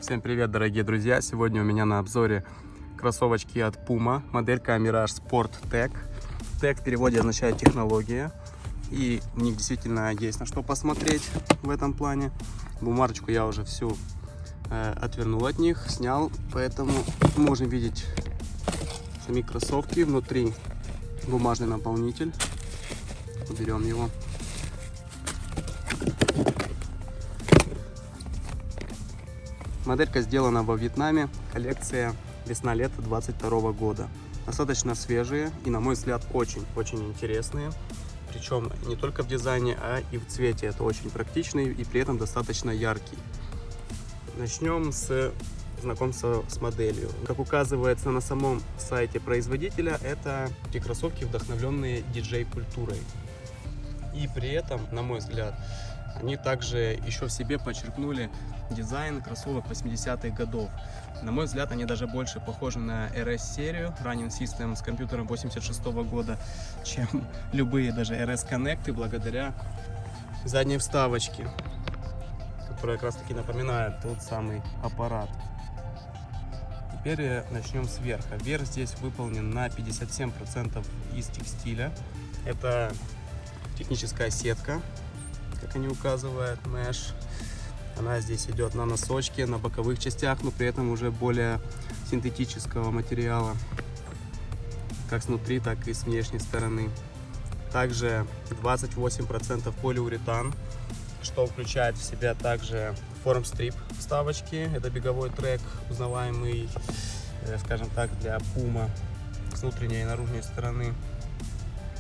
Всем привет, дорогие друзья! Сегодня у меня на обзоре кроссовочки от Puma, моделька Mirage Sport Tech. Tech в переводе означает технология, и у них действительно есть на что посмотреть в этом плане. Бумажечку я уже всю отвернул от них, снял, поэтому можем видеть сами кроссовки. Внутри бумажный наполнитель. Уберем его. Моделька сделана во Вьетнаме, коллекция весна-лето 22 года. Достаточно свежие и, на мой взгляд, очень интересные. Причем не только в дизайне, а и в цвете. Это очень практичный и при этом достаточно яркий. Начнем с знакомства с моделью. Как указывается на самом сайте производителя, это те кроссовки, вдохновленные диджей-культурой. И при этом, на мой взгляд, они также еще в себе подчеркнули дизайн кроссовок 80-х годов. На мой взгляд, они даже больше похожи на RS-серию Running System с компьютером 86-го года, чем любые даже RS Connect, благодаря задней вставочке, которая как раз таки напоминает тот самый аппарат. Теперь начнем с верха. Верх здесь выполнен на 57% из текстиля. Это техническая сетка, как они указывают, mesh. Она здесь идет на носочке, на боковых частях, но при этом уже более синтетического материала, как снутри, так и с внешней стороны. Также 28% полиуретан, что включает в себя также форм-стрип вставочки. Это беговой трек, узнаваемый, скажем так, для Puma с внутренней и наружной стороны.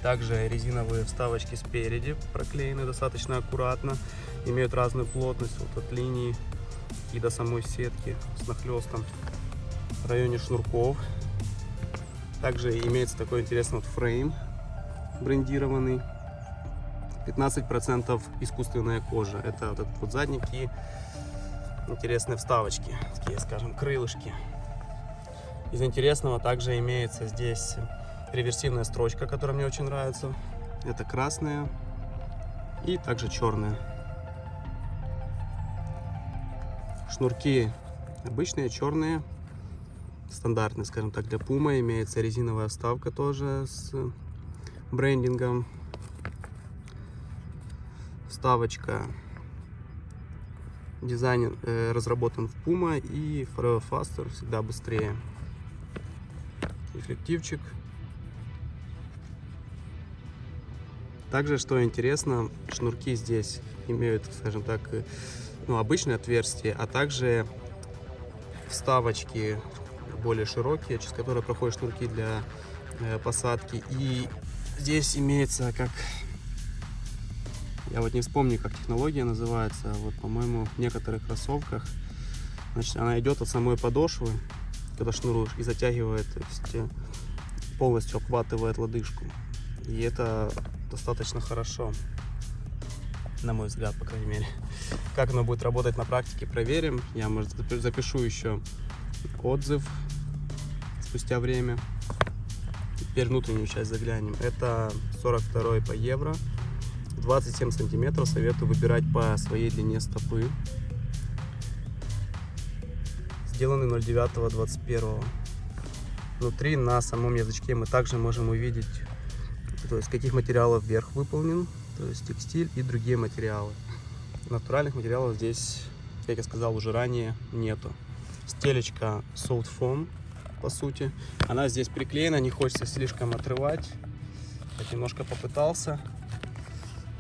Также резиновые вставочки спереди проклеены достаточно аккуратно, имеют разную плотность вот от линии и до самой сетки с нахлестом в районе шнурков. Также имеется такой интересный вот фрейм брендированный, 15% искусственная кожа. Это вот этот вот задник и интересные вставочки, такие, скажем, крылышки. Из интересного также имеется здесь реверсивная строчка, которая мне очень нравится. Это красная и также черная. Шнурки обычные, черные, стандартные, скажем так, для Puma. Имеется резиновая вставка тоже с брендингом. Вставочка, дизайн разработан в Puma и Forever Faster, всегда быстрее. Рефлективчик. Также, что интересно, шнурки здесь имеют, скажем так, обычные отверстия, а также вставочки более широкие, через которые проходят шнурки для посадки. И здесь имеется, как, я вот не вспомню, как технология называется, вот, по-моему, в некоторых кроссовках, значит, она идет от самой подошвы, когда шнуруешь, и затягивает, то есть полностью обхватывает лодыжку. И это достаточно хорошо, на мой взгляд, по крайней мере. Как оно будет работать на практике, проверим. Я, может, запишу еще отзыв спустя время. Теперь внутреннюю часть заглянем. Это 42 по евро, 27 сантиметров. Советую выбирать по своей длине стопы. Сделаны 09/21. Внутри на самом язычке мы также можем увидеть, то есть каких материалов верх выполнен, то есть текстиль и другие материалы. Натуральных материалов здесь, как я сказал уже ранее, нету. Стелечка Soft Foam, по сути. Она здесь приклеена, не хочется слишком отрывать. Я немножко попытался.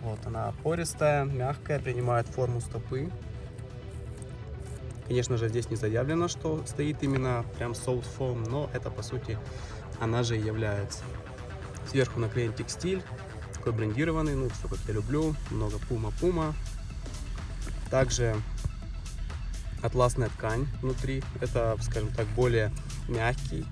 Вот она пористая, мягкая, принимает форму стопы. Конечно же, здесь не заявлено, что стоит именно прям Soft Foam, но это, по сути, она же и является. Сверху наклеен текстиль, такой брендированный, ну, все как я люблю, много Puma. Также атласная ткань внутри, это, скажем так, более мягкий,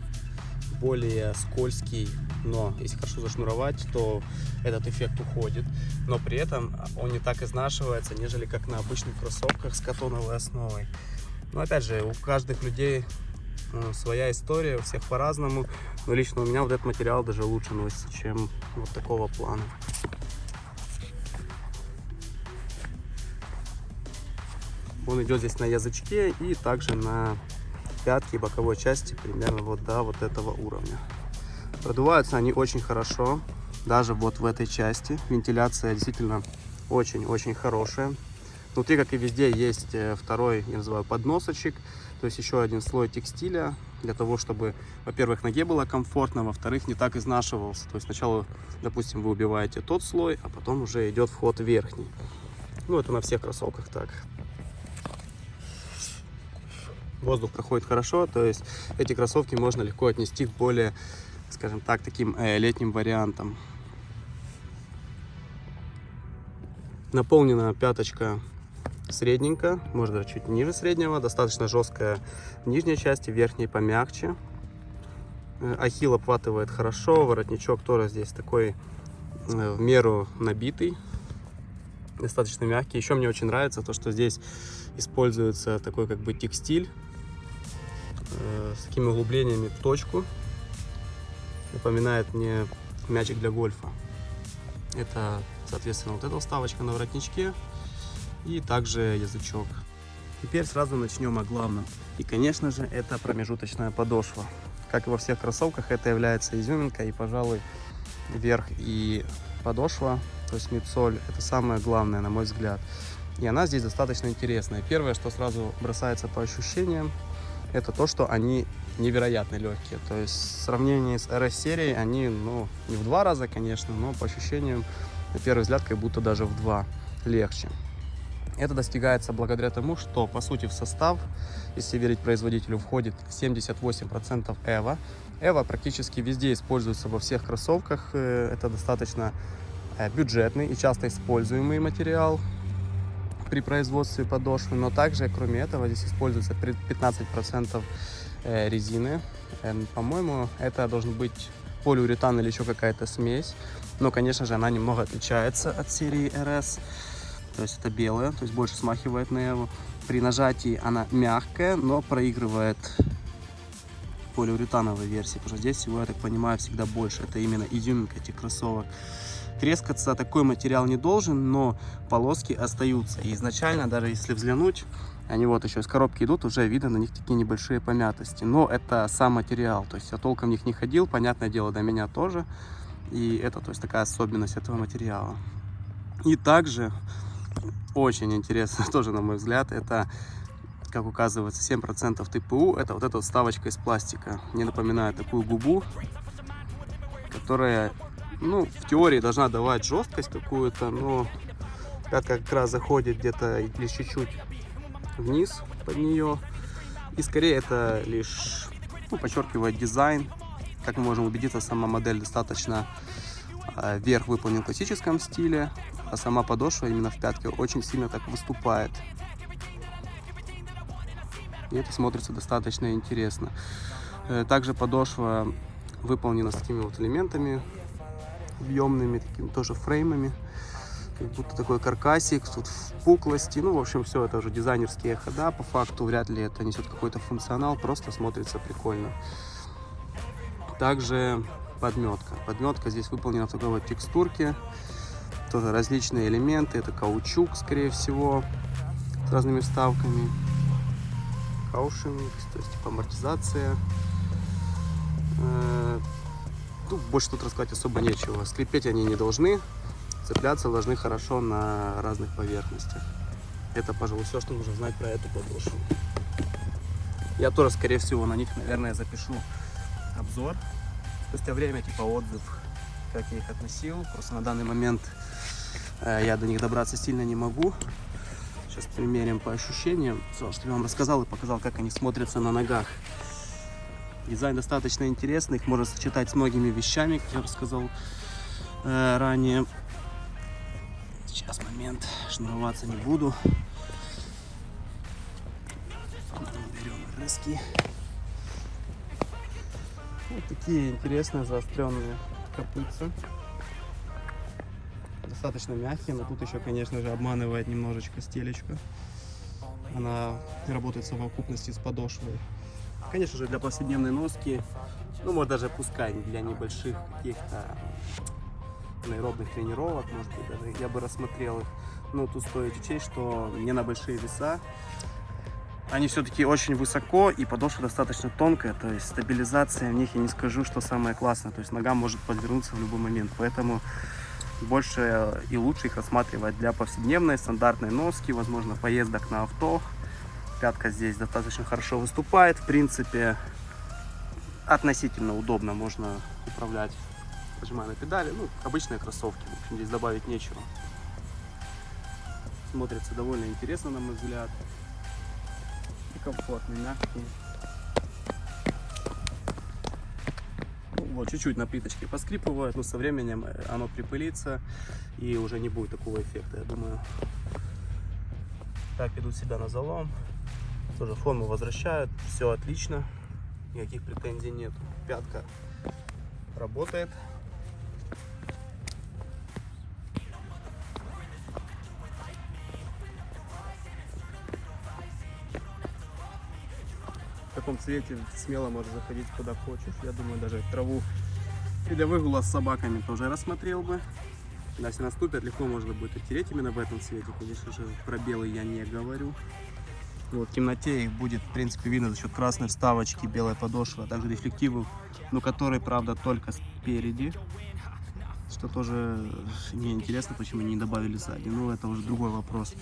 более скользкий, но если хорошо зашнуровать, то этот эффект уходит, но при этом он не так изнашивается, нежели как на обычных кроссовках с катоновой основой. Но опять же, у каждых людей своя история, у всех по-разному, но лично у меня вот этот материал даже лучше носится, чем вот такого плана. Он идет здесь на язычке и также на пятке и боковой части примерно вот до вот этого уровня. Продуваются они очень хорошо, даже вот в этой части. Вентиляция действительно очень-очень хорошая. Внутри, как и везде, есть второй, я называю, подносочек, то есть еще один слой текстиля, для того, чтобы, во-первых, ноге было комфортно, во-вторых, не так изнашивался. То есть сначала, допустим, вы убиваете тот слой, а потом уже идет вход верхний. Ну, это на всех кроссовках так. Воздух проходит хорошо, то есть эти кроссовки можно легко отнести к более, скажем так, таким летним вариантам. Наполнена пяточка средненько, может даже чуть ниже среднего, достаточно жесткая в нижней части, в верхней помягче. Ахилл обхватывает хорошо, воротничок тоже здесь такой в меру набитый, достаточно мягкий. Еще мне очень нравится то, что здесь используется такой как бы текстиль с такими углублениями в точку. Напоминает мне мячик для гольфа. Это, соответственно, вот эта вставочка на воротничке и также язычок. Теперь сразу начнем о главном. И, конечно же, это промежуточная подошва. Как и во всех кроссовках, это является изюминкой. И, пожалуй, верх и подошва, то есть мидсоль, это самое главное, на мой взгляд. И она здесь достаточно интересная. Первое, что сразу бросается по ощущениям, это то, что они невероятно легкие. То есть в сравнении с RS-серией они, ну, не в 2 раза, конечно, но по ощущениям, на первый взгляд, как будто даже в 2 легче. Это достигается благодаря тому, что, по сути, в состав, если верить производителю, входит 78% EVO. EVO практически везде используется во всех кроссовках. Это достаточно бюджетный и часто используемый материал при производстве подошвы. Но также, кроме этого, здесь используется 15% резины. По-моему, это должен быть полиуретан или еще какая-то смесь. Но, конечно же, она немного отличается от серии RS. То есть это белая, то есть больше смахивает на EVO. При нажатии она мягкая, но проигрывает полиуретановой версии. Потому что здесь всего, я так понимаю, всегда больше. Это именно изюминка этих кроссовок. Трескаться такой материал не должен, но полоски остаются. И изначально, даже если взглянуть, они вот еще из коробки идут, уже видно на них такие небольшие помятости. Но это сам материал. То есть я толком в них не ходил, понятное дело, до меня тоже. И это, то есть, такая особенность этого материала. И также очень интересно, тоже на мой взгляд, это, как указывается, 7% ТПУ. Это вот эта вот вставочка из пластика. Мне напоминает такую губу, которая, ну, в теории должна давать жесткость какую-то, но пятка как раз заходит где-то лишь чуть-чуть вниз под нее. И скорее это лишь, ну, подчеркивает дизайн. Как мы можем убедиться, сама модель достаточно верх выполнен в классическом стиле, а сама подошва именно в пятке очень сильно так выступает. И это смотрится достаточно интересно. Также подошва выполнена с такими вот элементами объемными, такими тоже фреймами. Как будто такой каркасик, тут впуклости. Ну, в общем, все это уже дизайнерские хода. По факту вряд ли это несет какой-то функционал, просто смотрится прикольно. Также подметка. Подметка здесь выполнена в такой вот текстурке. Тоже различные элементы. Это каучук, скорее всего, с разными вставками. Каушинг, то есть типа амортизация. Ну, больше тут рассказать особо нечего. Скрипеть они не должны. Цепляться должны хорошо на разных поверхностях. Это, пожалуй, все, что нужно знать про эту подошву. Я тоже, скорее всего, на них, наверное, запишу обзор. Спустя время, типа отзыв, как я их относил. Просто на данный момент я до них добраться сильно не могу. Сейчас примерим по ощущениям. Все, что я вам рассказал и показал, как они смотрятся на ногах. Дизайн достаточно интересный. Их можно сочетать с многими вещами, как я рассказал ранее. Сейчас момент. Шнуроваться не буду. Берем рыски. Вот такие интересные заостренные копытца. Достаточно мягкие, но тут еще, конечно же, обманывает немножечко стелечка. Она работает в совокупности с подошвой. Конечно же, для повседневной носки, ну, может, даже пускай для небольших каких-то аэробных тренировок, может быть, даже я бы рассмотрел их. Но тут стоит учесть, что не на большие веса. Они все-таки очень высоко, и подошва достаточно тонкая, то есть стабилизация в них, я не скажу, что самое классное. То есть нога может подвернуться в любой момент, поэтому больше и лучше их рассматривать для повседневной стандартной носки, возможно, поездок на авто. Пятка здесь достаточно хорошо выступает, в принципе, относительно удобно, можно управлять, нажимая на педали, ну, обычные кроссовки, в общем, здесь добавить нечего. Смотрится довольно интересно, на мой взгляд, и комфортный, мягкий. Ну, вот, чуть-чуть на плиточке поскрипывает, но со временем оно припылится, и уже не будет такого эффекта, я думаю. Так ведут себя на залом. Тоже форму возвращают, все отлично, никаких претензий нет. Пятка работает. В таком цвете смело можешь заходить куда хочешь. Я думаю, даже в траву и для выгула с собаками тоже рассмотрел бы. Если наступят, легко можно будет оттереть именно в этом цвете. Конечно же, про белый я не говорю. Вот, в темноте их будет, в принципе, видно за счет красной вставочки, белой подошвы, а также рефлективы, но которые, правда, только спереди. Что тоже мне интересно, почему не добавили сзади. Но это уже другой вопрос.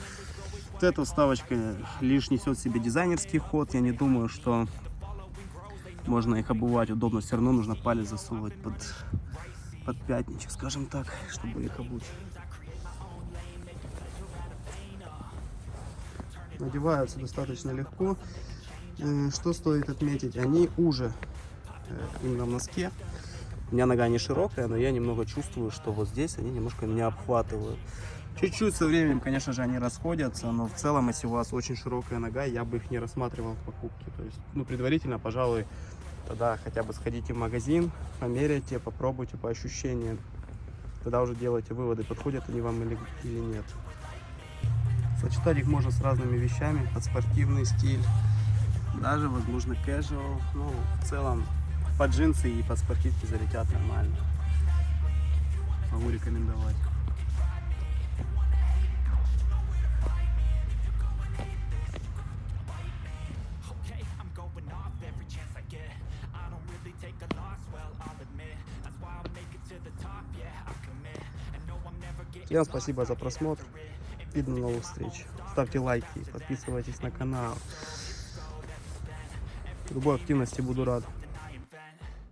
Вот эта вставочка лишь несет в себе дизайнерский ход. Я не думаю, что можно их обувать удобно. Все равно нужно палец засовывать под пятничек, скажем так, чтобы их обуть. Надеваются достаточно легко. Что стоит отметить, они уже именно в носке. У меня нога не широкая, но я немного чувствую, что вот здесь они немножко меня обхватывают. Чуть-чуть со временем, конечно же, они расходятся, но в целом, если у вас очень широкая нога, я бы их не рассматривал в покупке. То есть, ну, предварительно, пожалуй, тогда хотя бы сходите в магазин, померяйте, попробуйте по ощущениям. Тогда уже делайте выводы, подходят они вам или нет. Сочетать их можно с разными вещами, под спортивный стиль, даже, возможно, casual. Ну, в целом, под джинсы и под спортивки залетят нормально. Могу рекомендовать. Всем спасибо за просмотр и до новых встреч. Ставьте лайки, подписывайтесь на канал. Любой активности буду рад.